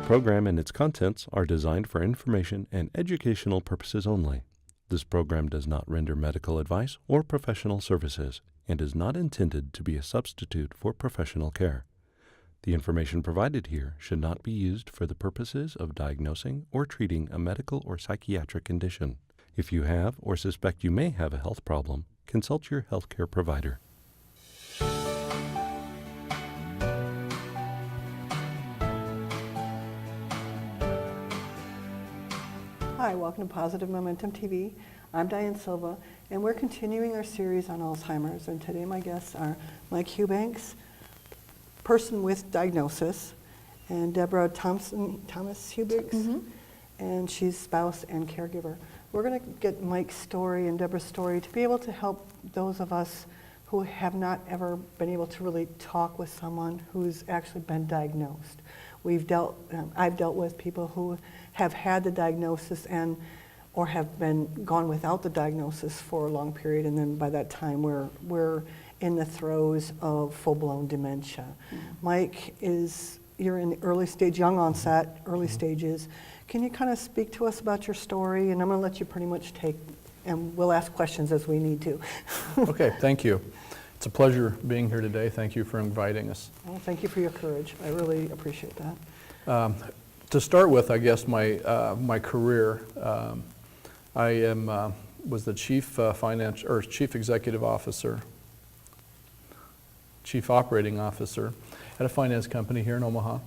program and its contents are designed for information and educational purposes only. This program does not render medical advice or professional services and is not intended to be a substitute for professional care. The information provided here should not be used for the purposes of diagnosing or treating a medical or psychiatric condition. If you have or suspect you may have a health problem, consult your healthcare provider. Hi, welcome to Positive Momentum TV. I'm Diane Silva, and we're continuing our series on Alzheimer's. And today my guests are Mike Hughbanks, person with diagnosis, and Debra Thomas Hughbanks, and she's spouse and caregiver. We're going to get Mike's story and Debra's story to be able to help those of us who have not ever been able to really talk with someone who's actually been diagnosed. I've dealt with people who have had the diagnosis or have been gone without the diagnosis for a long period, and then by that time we're in the throes of full-blown dementia. Mike, you're in the early stage, young onset, early stages. Can you kind of speak to us about your story? And I'm going to let you pretty much and we'll ask questions as we need to. Okay, thank you. It's a pleasure being here today. Thank you for inviting us. Well, thank you for your courage. I really appreciate that. To start with, I guess my career, I was the chief executive officer, chief operating officer at a finance company here in Omaha.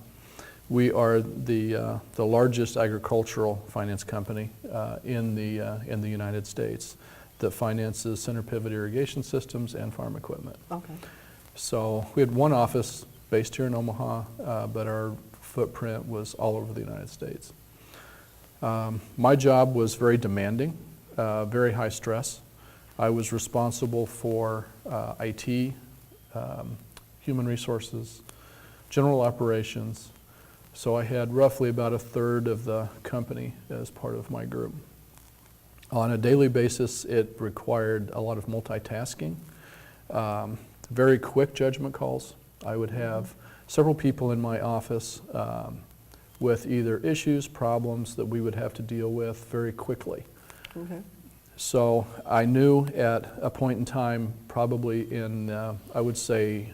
We are the largest agricultural finance company in the United States that finances center pivot irrigation systems and farm equipment. Okay. So we had one office based here in Omaha, but our footprint was all over the United States. My job was very demanding, very high stress. I was responsible for IT, human resources, general operations. So I had roughly about a third of the company as part of my group. On a daily basis, it required a lot of multitasking, very quick judgment calls. I would have several people in my office with either issues, problems that we would have to deal with very quickly. Okay. So I knew at a point in time, probably in, I would say,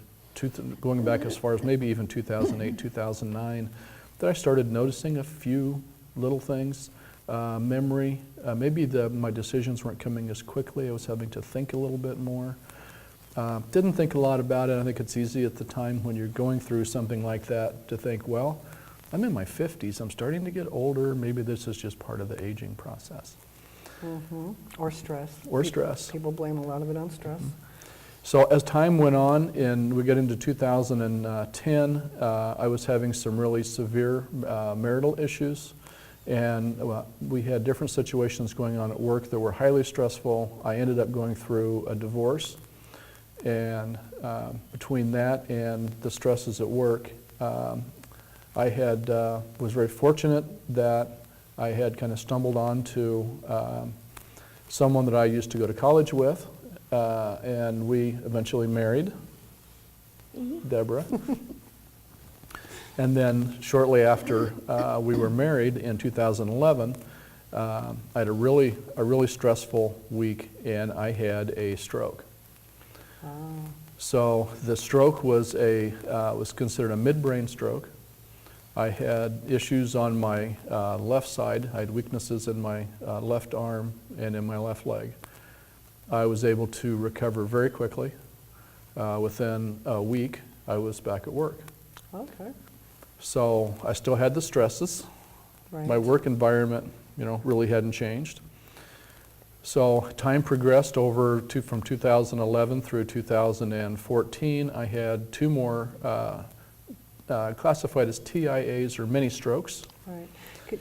going back as far as maybe even 2008, 2009, that I started noticing a few little things. Memory, maybe my decisions weren't coming as quickly. I was having to think a little bit more. Didn't think a lot about it. I think it's easy at the time when you're going through something like that to think, well, I'm in my 50s. I'm starting to get older. Maybe this is just part of the aging process. Or stress. Or stress. People blame a lot of it on stress. So as time went on and we got into 2010, I was having some really severe marital issues. And we had different situations going on at work that were highly stressful. I ended up going through a divorce. And between that and the stresses at work, I was very fortunate that I had kind of stumbled onto someone that I used to go to college with, and we eventually married, Debra. And then shortly after we were married in 2011, I had a really stressful week, and I had a stroke. So the stroke was considered a midbrain stroke. I had issues on my left side. I had weaknesses in my left arm and in my left leg. I was able to recover very quickly. Within a week, I was back at work. Okay. So I still had the stresses. Right. My work environment, really hadn't changed. So time progressed from 2011 through 2014. I had two more classified as TIAs or mini strokes. Right.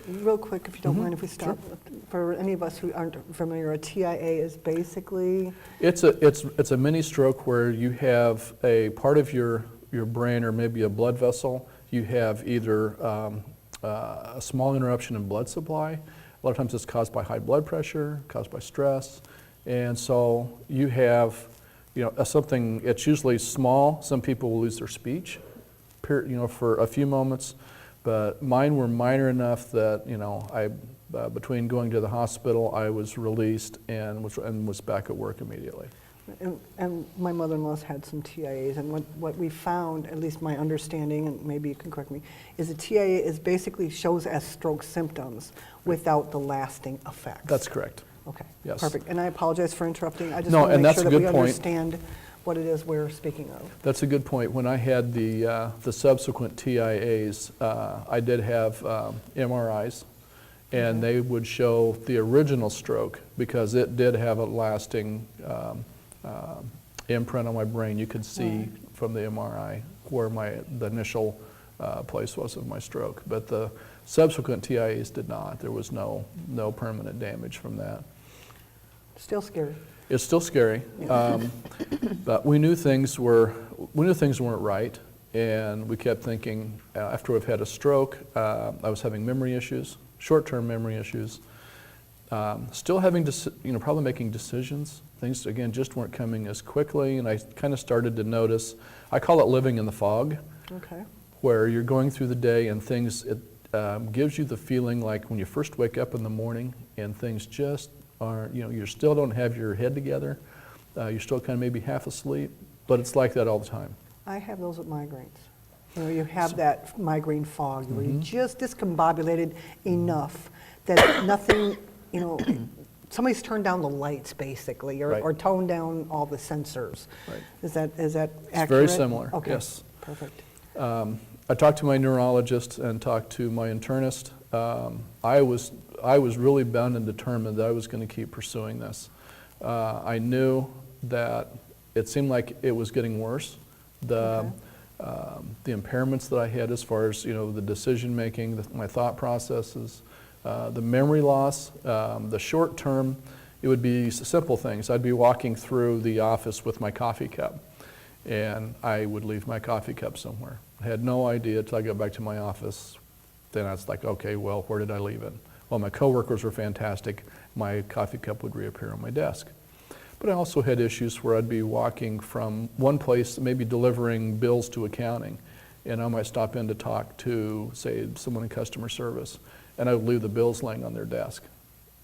Real quick, if you don't mind, if we stop. Sure. For any of us who aren't familiar, a TIA is basically? It's a mini stroke where you have a part of your brain or maybe a blood vessel. You have either a small interruption in blood supply. A lot of times it's caused by high blood pressure, caused by stress. And so you have, something, it's usually small. Some people will lose their speech, for a few moments. But mine were minor enough that, you know, between going to the hospital, I was released and was back at work immediately. And my mother-in-law's had some TIAs, and what we found, at least my understanding, and maybe you can correct me, is a TIA is basically shows as stroke symptoms without the lasting effects. That's correct. Okay, Yes. perfect. And I apologize for interrupting. I just No, want to and make that's sure a that we good point. understand what it is we're speaking of. That's a good point. When I had the subsequent TIAs, I did have MRIs, and they would show the original stroke because it did have a lasting imprint on my brain. You could see from the MRI where the initial place was of my stroke, but the subsequent TIAs did not. There was no permanent damage from that. Still scary. It's still scary, but we knew things weren't right, and we kept thinking. After I've had a stroke, I was having memory issues, short-term memory issues. Still having probably making decisions. Things again just weren't coming as quickly, and I kind of started to notice. I call it living in the fog. Okay. Where you're going through the day and things. It gives you the feeling like when you first wake up in the morning and things just aren't, you still don't have your head together. You're still kind of maybe half asleep, but it's like that all the time. I have those with migraines. You have that migraine fog where you're just discombobulated enough that nothing, somebody's turned down the lights basically, or toned down all the sensors. Right. Is that accurate? It's very similar. Okay. Yes. Perfect. I talked to my neurologist and talked to my internist. I was really bound and determined that I was going to keep pursuing this. I knew that it seemed like it was getting worse. The impairments that I had as far as the decision making, my thought processes, the memory loss, the short term, it would be simple things. I'd be walking through the office with my coffee cup, and I would leave my coffee cup somewhere. I had no idea until I got back to my office. Then I was like, okay, well, where did I leave it? Well, my coworkers were fantastic. My coffee cup would reappear on my desk. But I also had issues where I'd be walking from one place, maybe delivering bills to accounting, and I might stop in to talk to, say, someone in customer service, and I would leave the bills laying on their desk.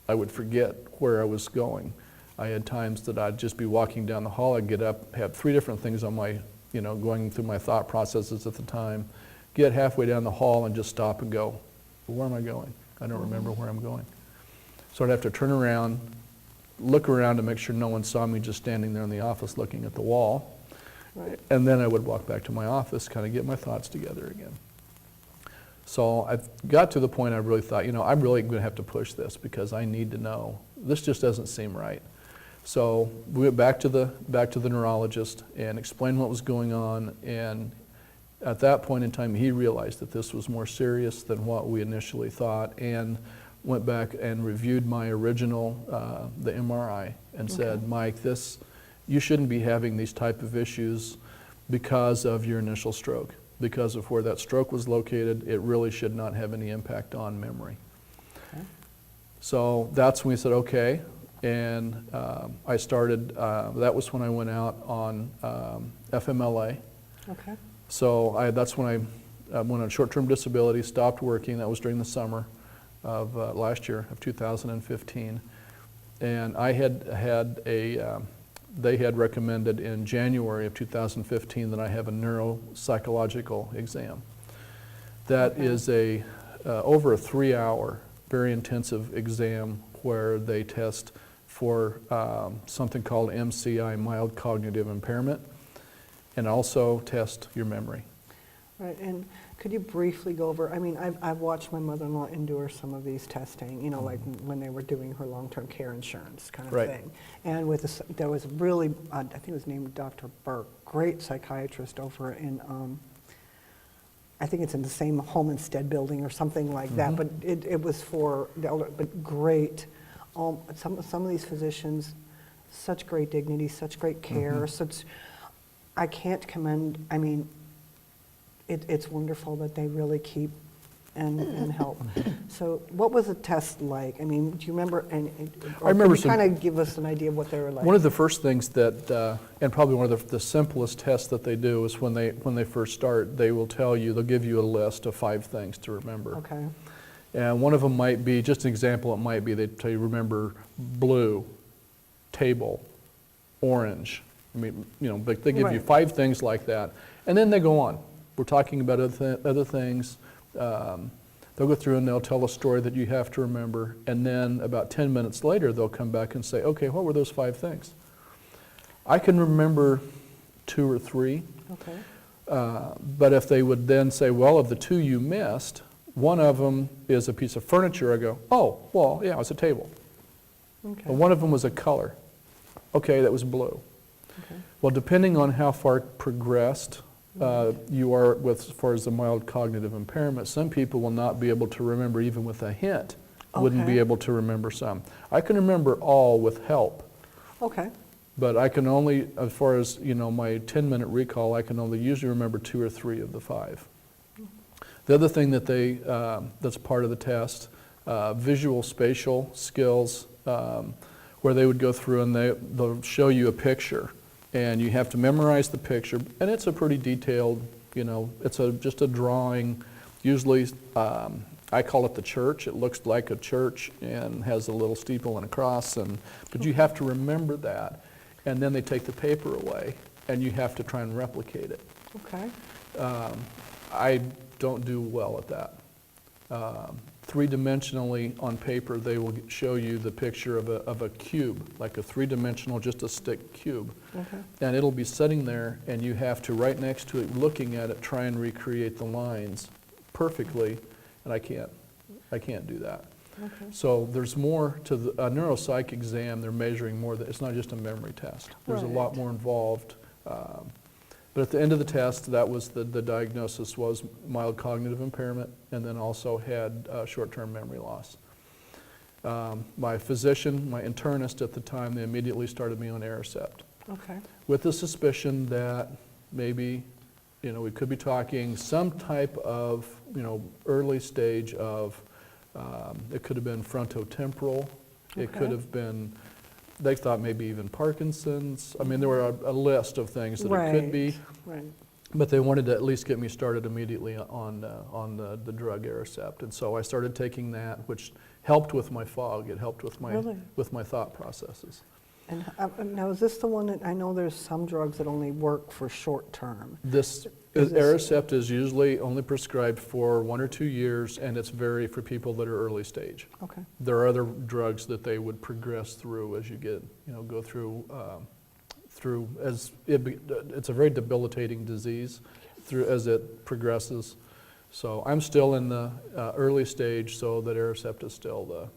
I would forget where I was going. I had times that I'd just be walking down the hall, I'd get up, have 3 different things on my, going through my thought processes at the time, get halfway down the hall and just stop and go, where am I going? I don't remember where I'm going. So I'd have to turn around, look around to make sure no one saw me just standing there in the office looking at the wall. Right. And then I would walk back to my office, kind of get my thoughts together again. So I got to the point I really thought, I'm really going to have to push this because I need to know. This just doesn't seem right. So we went back to the neurologist and explained what was going on, and at that point in time he realized that this was more serious than what we initially thought, and went back and reviewed my original, the MRI, and said, Mike, you shouldn't be having these type of issues because of your initial stroke. Because of where that stroke was located, it really should not have any impact on memory. Okay. So that's when we said, okay, and I started, that was when I went out on FMLA. Okay. So that's when I went on short-term disability, stopped working. That was during the summer of last year, of 2015. And I they had recommended in January of 2015 that I have a neuropsychological exam. That is over a 3-hour, very intensive exam where they test for something called MCI, mild cognitive impairment, and also test your memory. Right, and could you briefly go over, I've watched my mother-in-law endure some of these testing, like when they were doing her long-term care insurance kind of thing. And there was really, I think it was named Dr. Burke, great psychiatrist over in, I think it's in the same Home Instead building or something like that, but it was for the elder, but great. Some of these physicians, such great dignity, such great care, I can't commend, it's wonderful that they really keep and help. So what was the test like? I mean, do you remember, I remember some, kind of give us an idea of what they were like? one of the first things that, and probably one of the simplest tests that they do is when they first start, they will tell you, they'll give you a list of 5 things to remember. Okay. And one of them might be, just an example, it might be, they tell you remember blue, table, orange. I mean, you know, they give you 5 things like that. And then they go on. We're talking about other things. They'll go through and they'll tell a story that you have to remember. And then about 10 minutes later, they'll come back and say, okay, what were those 5 things? I can remember 2 or 3. Okay. But if they would then say, well, of the 2 you missed, one of them is a piece of furniture, I go, oh, well, yeah, it was a table. Okay. But one of them was a color. Okay, that was blue. Okay. Well, depending on how far progressed you are as far as the mild cognitive impairment, some people will not be able to remember even with a hint, wouldn't be able to remember some. I can remember all with help. Okay. But I can only, as far as, you know, my 10-minute recall, I can only usually remember 2 or 3 of the 5. The other thing that that's part of the test, visual spatial skills, where they would go through and they'll show you a picture, and you have to memorize the picture, and it's a pretty detailed, you know, it's just a drawing. Usually, I call it the church. It looks like a church and has a little steeple and a cross, but you have to remember that, and then they take the paper away, and you have to try and replicate it. Okay. I don't do well at that. 3-dimensionally on paper, they will show you the picture of a cube, like a 3-dimensional, just a stick cube. Okay. And it'll be sitting there, and you have to, right next to it, looking at it, try and recreate the lines perfectly, and I can't do that. Okay. So there's more to a neuropsych exam. They're measuring more. It's not just a memory test. There's a lot more involved. But at the end of the test, that was the diagnosis was mild cognitive impairment, and then also had short-term memory loss. My physician, my internist at the time, they immediately started me on Aricept. Okay. With the suspicion that maybe, you know, we could be talking some type of, you know, early stage of, it could have been frontotemporal, it could have been, they thought maybe even Parkinson's. I mean, there were a list of things that it could be. Right. But they wanted to at least get me started immediately on the drug Aricept. And so I started taking that, which helped with my fog. It helped with my thought processes. And now, is this the one that, I know there's some drugs that only work for short term. Aricept is usually only prescribed for 1 or 2 years, and it's very for people that are early stage. Okay. There are other drugs that they would progress through as you get, you know, go through, as it's a very debilitating disease as it progresses. So I'm still in the early stage, so that Aricept is still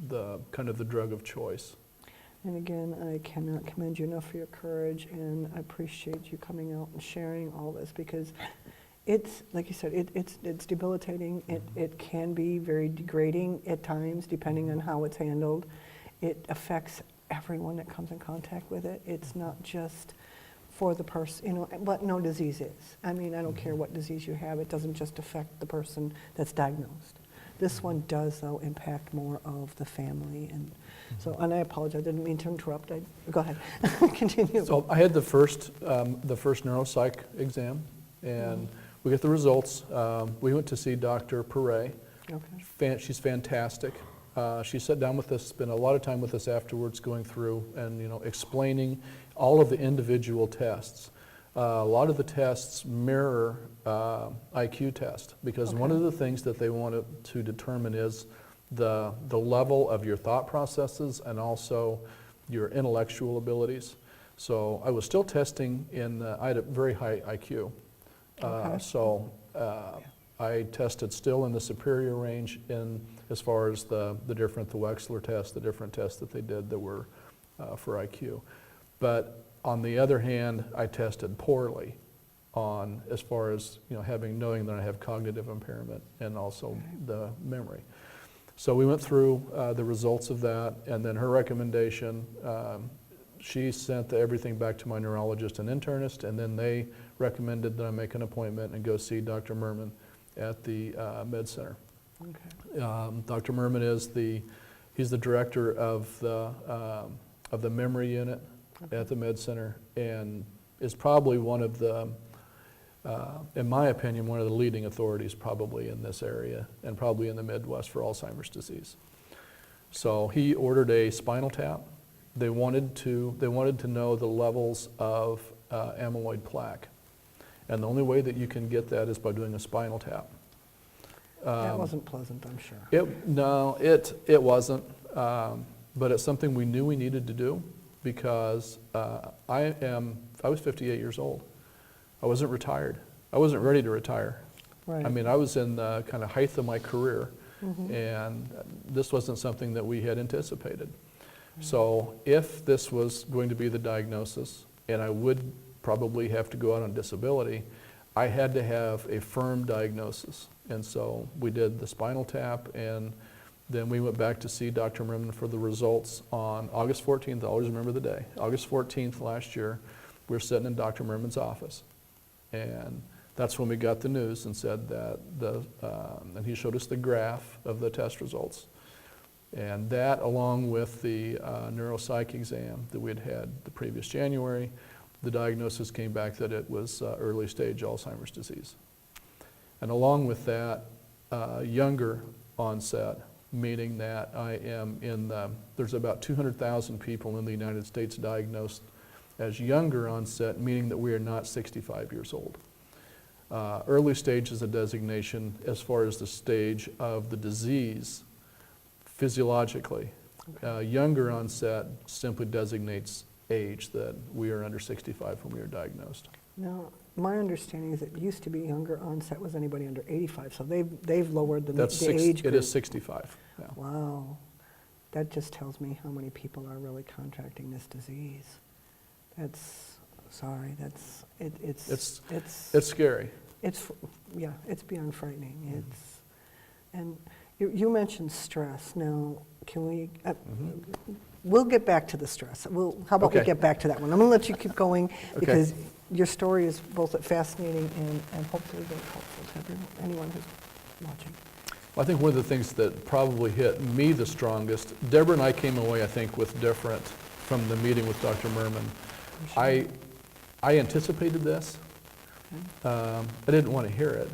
the kind of the drug of choice. And again, I cannot commend you enough for your courage, and I appreciate you coming out and sharing all this, because it's, like you said, it's debilitating. It can be very degrading at times, depending on how it's handled. It affects everyone that comes in contact with it. It's not just for the person, you know, what no disease is. I mean, I don't care what disease you have. It doesn't just affect the person that's diagnosed. This one does, though, impact more of the family. And so, and I apologize, I didn't mean to interrupt. Go ahead, continue. So I had the first neuropsych exam, and we get the results. We went to see Dr. Perret. Okay. She's fantastic. She sat down with us, spent a lot of time with us afterwards, going through and, you know, explaining all of the individual tests. A lot of the tests mirror IQ test, because one of the things that they wanted to determine is the level of your thought processes and also your intellectual abilities. So I was still testing I had a very high IQ. So I tested still in the superior range as far as the Wechsler test, the different tests that they did that were for IQ. But on the other hand, I tested poorly as far as, you know, knowing that I have cognitive impairment and also the memory. So we went through the results of that, and then her recommendation, she sent everything back to my neurologist and internist, and then they recommended that I make an appointment and go see Dr. Merman. at the Med Center. Okay. Dr. Merman he's the director of the memory unit at the Med Center, and is probably one of the, in my opinion, one of the leading authorities probably in this area and probably in the Midwest for Alzheimer's disease. So he ordered a spinal tap. They wanted to know the levels of amyloid plaque, and the only way that you can get that is by doing a spinal tap. That wasn't pleasant, I'm sure. It wasn't, but it's something we knew we needed to do because I was 58 years old. I wasn't retired. I wasn't ready to retire. Right. I mean, I was in the kind of height of my career, and this wasn't something that we had anticipated. So if this was going to be the diagnosis, and I would probably have to go out on disability, I had to have a firm diagnosis. And so we did the spinal tap, and then we went back to see Dr. Merman for the results on August 14th. I always remember the day. August 14th last year, we were sitting in Dr. Merman's office. And that's when we got the news and said that and he showed us the graph of the test results. And that, along with the neuropsych exam that we had had the previous January, the diagnosis came back that it was early stage Alzheimer's disease. And along with that, younger onset, meaning that I am there's about 200,000 people in the United States diagnosed as younger onset, meaning that we are not 65 years old. Early stage is a designation as far as the stage of the disease physiologically. Okay. Younger onset simply designates age, that we are under 65 when we are diagnosed. Now, my understanding is it used to be younger onset was anybody under 85, so they've lowered the age group. It is 65. Yeah. Wow. That just tells me how many people are really contracting this disease. It's scary. It's beyond frightening. And you mentioned stress. Now, can we, we'll get back to the stress. How about we get back to that one? I'm going to let you keep going because your story is both fascinating and hopefully very helpful to anyone who's watching. Well, I think one of the things that probably hit me the strongest, Debra and I came away, I think, with different from the meeting with Dr. Merman. Sure. I anticipated this. I didn't want to hear it.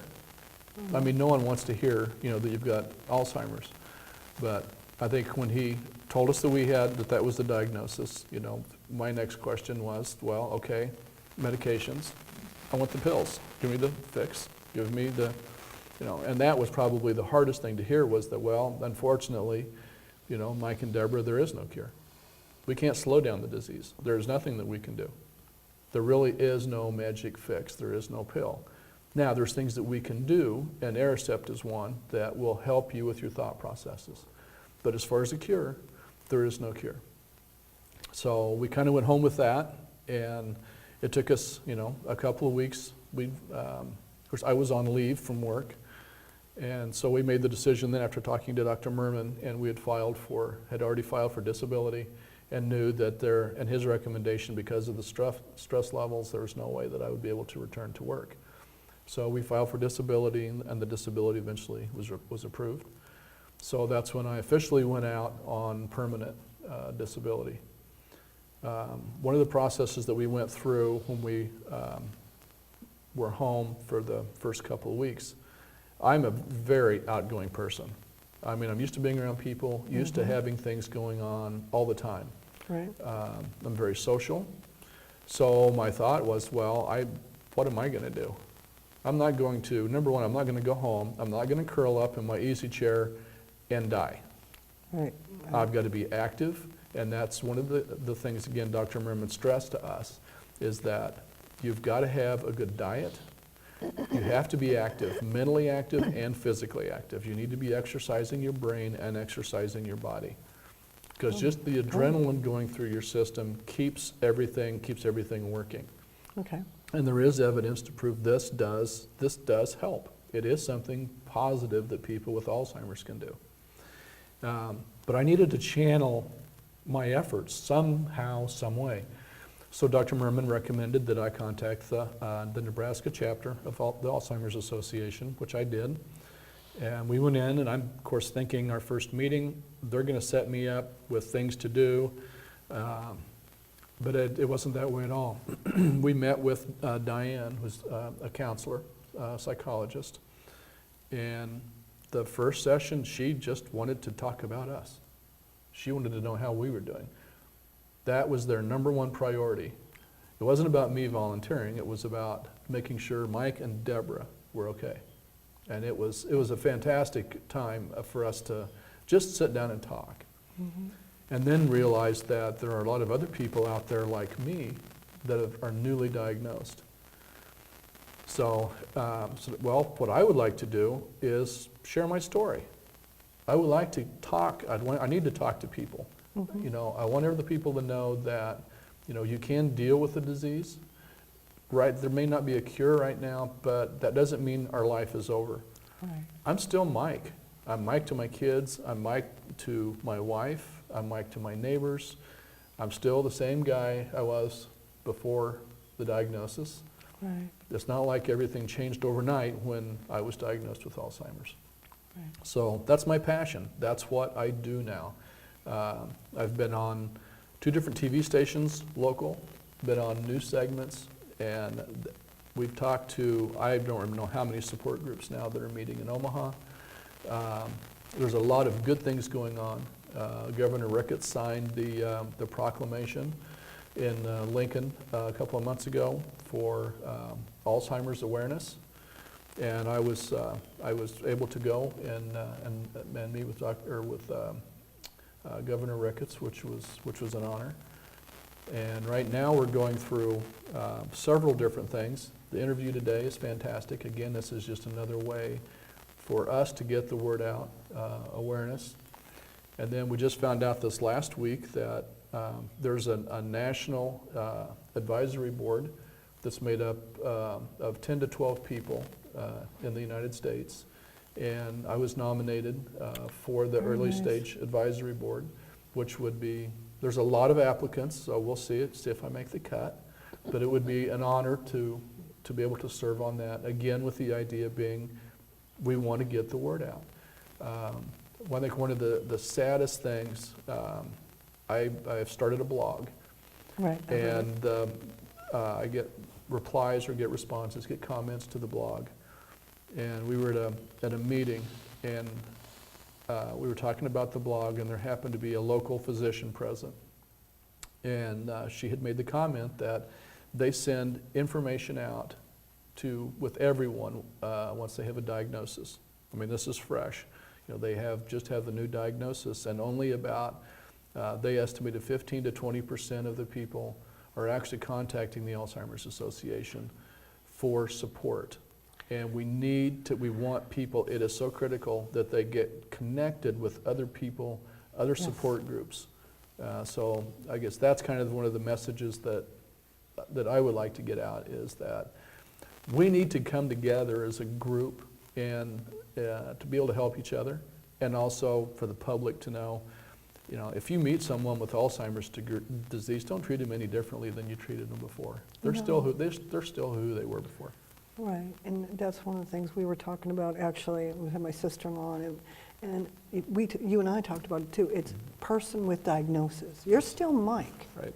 I mean, no one wants to hear, that you've got Alzheimer's. But I think when he told us that that was the diagnosis, my next question was, well, okay, medications. I want the pills. Give me the fix. Give me the, and that was probably the hardest thing to hear was that, well, unfortunately, Mike and Debra, there is no cure. We can't slow down the disease. There's nothing that we can do. There really is no magic fix. There is no pill. Now, there's things that we can do, and Aricept is one that will help you with your thought processes. But as far as a cure, there is no cure. So we kind of went home with that, and it took us, a couple of weeks. Of course, I was on leave from work, and so we made the decision then after talking to Dr. Merman, and we had already filed for disability, and knew that and his recommendation, because of the stress levels, there was no way that I would be able to return to work. So we filed for disability, and the disability eventually was approved. So that's when I officially went out on permanent disability. One of the processes that we went through when we were home for the first couple of weeks, I'm a very outgoing person. I mean, I'm used to being around people, used to having things going on all the time. Right. I'm very social. So my thought was, well, what am I going to do? I'm not going to, number one, I'm not going to go home. I'm not going to curl up in my easy chair and die. Right. I've got to be active, and that's one of the things, again, Dr. Merman stressed to us, is that you've got to have a good diet. You have to be active, mentally active and physically active. You need to be exercising your brain and exercising your body. Because just the adrenaline going through your system keeps everything working. Okay. And there is evidence to prove this does help. It is something positive that people with Alzheimer's can do. But I needed to channel my efforts somehow, some way. So Dr. Merman recommended that I contact the Nebraska chapter of the Alzheimer's Association, which I did. And we went in, and I'm, of course, thinking our first meeting, they're going to set me up with things to do. But it wasn't that way at all. We met with Diane, who's a counselor, psychologist. And the first session, she just wanted to talk about us. She wanted to know how we were doing. That was their number one priority. It wasn't about me volunteering. It was about making sure Mike and Debra were okay. And it was a fantastic time for us to just sit down and talk. Mm-hmm. And then realize that there are a lot of other people out there like me that are newly diagnosed. So, well, what I would like to do is share my story. I would like to talk. I need to talk to people. Mm-hmm. You know, I want other people to know that, you know, you can deal with the disease. Right? There may not be a cure right now, but that doesn't mean our life is over. Right. I'm still Mike. I'm Mike to my kids. I'm Mike to my wife. I'm Mike to my neighbors. I'm still the same guy I was before the diagnosis. Right. It's not like everything changed overnight when I was diagnosed with Alzheimer's. Right. So that's my passion. That's what I do now. I've been on 2 different TV stations, local, been on news segments, and we've talked to, I don't even know how many support groups now that are meeting in Omaha. There's a lot of good things going on. Governor Ricketts signed the proclamation in Lincoln a couple of months ago for Alzheimer's awareness, and I was able to go and meet with Governor Ricketts, which was an honor. And right now we're going through several different things. The interview today is fantastic. Again, this is just another way for us to get the word out, awareness. And then we just found out this last week that there's a national advisory board that's made up of 10 to 12 people in the United States. And I was nominated for the early stage advisory board, which would be, there's a lot of applicants, so we'll see if I make the cut. But it would be an honor to be able to serve on that, again with the idea being we want to get the word out. I think one of the saddest things, I've started a blog, right, and I get replies or get responses, get comments to the blog. And we were at a meeting, and we were talking about the blog, and there happened to be a local physician present. And she had made the comment that they send information out with everyone once they have a diagnosis. I mean, this is fresh. You know, they just have the new diagnosis, and only about, they estimated 15 to 20% of the people are actually contacting the Alzheimer's Association for support. And we want people, it is so critical that they get connected with other people, other support groups. So I guess that's kind of one of the messages that I would like to get out, is that we need to come together as a group and to be able to help each other, and also for the public to know, you know, if you meet someone with Alzheimer's disease, don't treat them any differently than you treated them before. They're still who they were before. Right, and that's one of the things we were talking about. Actually, we had my sister-in-law, and you and I talked about it too. It's person with diagnosis. You're still Mike. Right.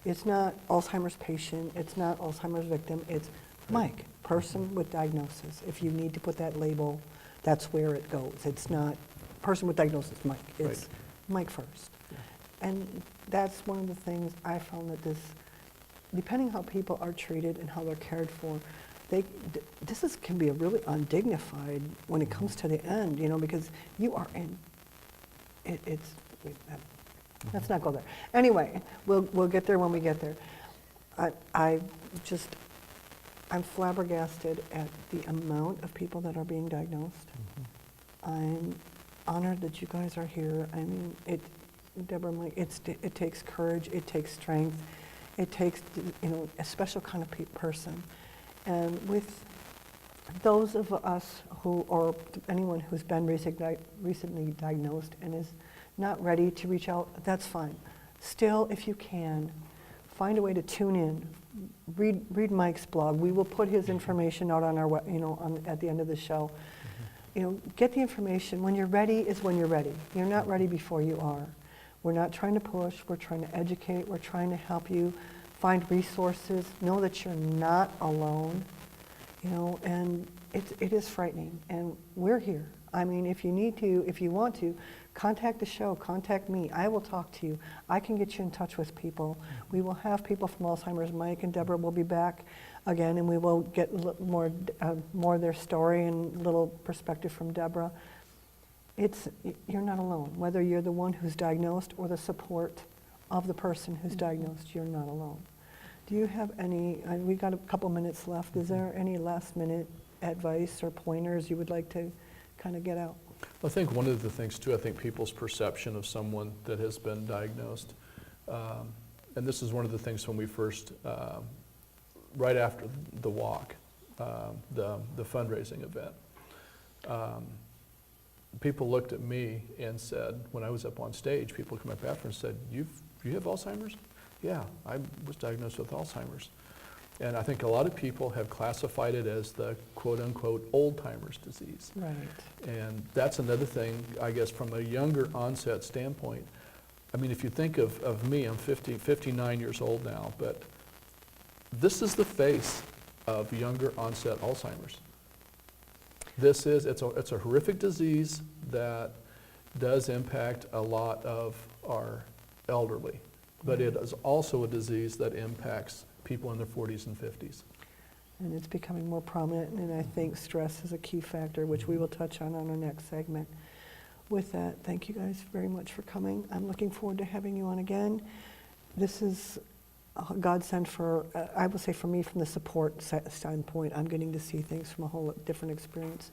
It's not Alzheimer's patient. It's not Alzheimer's victim. It's Mike, person with diagnosis. If you need to put that label, that's where it goes. It's not person with diagnosis, Mike. It's Mike first. Yeah. And that's one of the things I found, that depending how people are treated and how they're cared for, this can be a really undignified when it comes to the end, you know, because you are in, let's not go there. Anyway, we'll get there when we get there. I'm flabbergasted at the amount of people that are being diagnosed. Mm-hmm. I'm honored that you guys are here. I mean, Debra, Mike, it takes courage, it takes strength, it takes, you know, a special kind of person. And with those of us or anyone who's been recently diagnosed and is not ready to reach out, that's fine. Still, if you can, find a way to tune in. Read Mike's blog. We will put his information out on our, at the end of the show. Get the information. When you're ready is when you're ready. You're not ready before you are. We're not trying to push. We're trying to educate. We're trying to help you find resources. Know that you're not alone. And it is frightening. And we're here. I mean, if you need to, if you want to, contact the show, contact me. I will talk to you. I can get you in touch with people. We will have people from Alzheimer's. Mike and Debra will be back again, and we will get more of their story and a little perspective from Debra. You're not alone. Whether you're the one who's diagnosed or the support of the person who's diagnosed, you're not alone. Do you have any, we got a couple minutes left. Is there any last minute advice or pointers you would like to kind of get out? I think one of the things too, I think people's perception of someone that has been diagnosed, and this is one of the things when we first, right after the walk, the fundraising event, people looked at me and said, when I was up on stage, people came up after and said, you have Alzheimer's? Yeah, I was diagnosed with Alzheimer's. And I think a lot of people have classified it as the quote-unquote old-timers disease. Right. And that's another thing, I guess, from a younger onset standpoint. I mean, if you think of me, I'm 59 years old now, but this is the face of younger onset Alzheimer's. It's a horrific disease that does impact a lot of our elderly, but it is also a disease that impacts people in their 40s and 50s. And it's becoming more prominent, and I think stress is a key factor, which we will touch on our next segment. With that, thank you guys very much for coming. I'm looking forward to having you on again. This is a godsend for, I will say for me, from the support standpoint. I'm getting to see things from a whole different experience.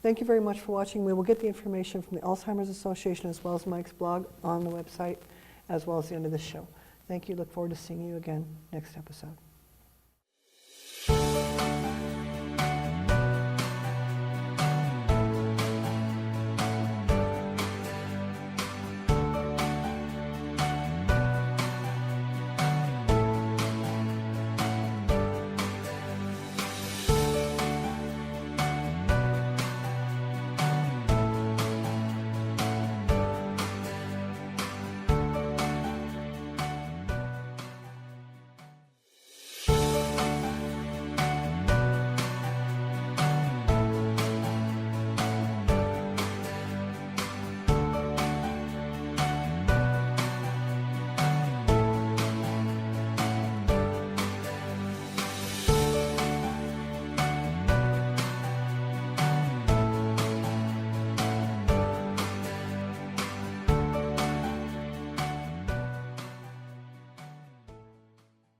Thank you very much for watching. We will get the information from the Alzheimer's Association as well as Mike's blog on the website, as well as the end of the show. Thank you. Look forward to seeing you again next episode.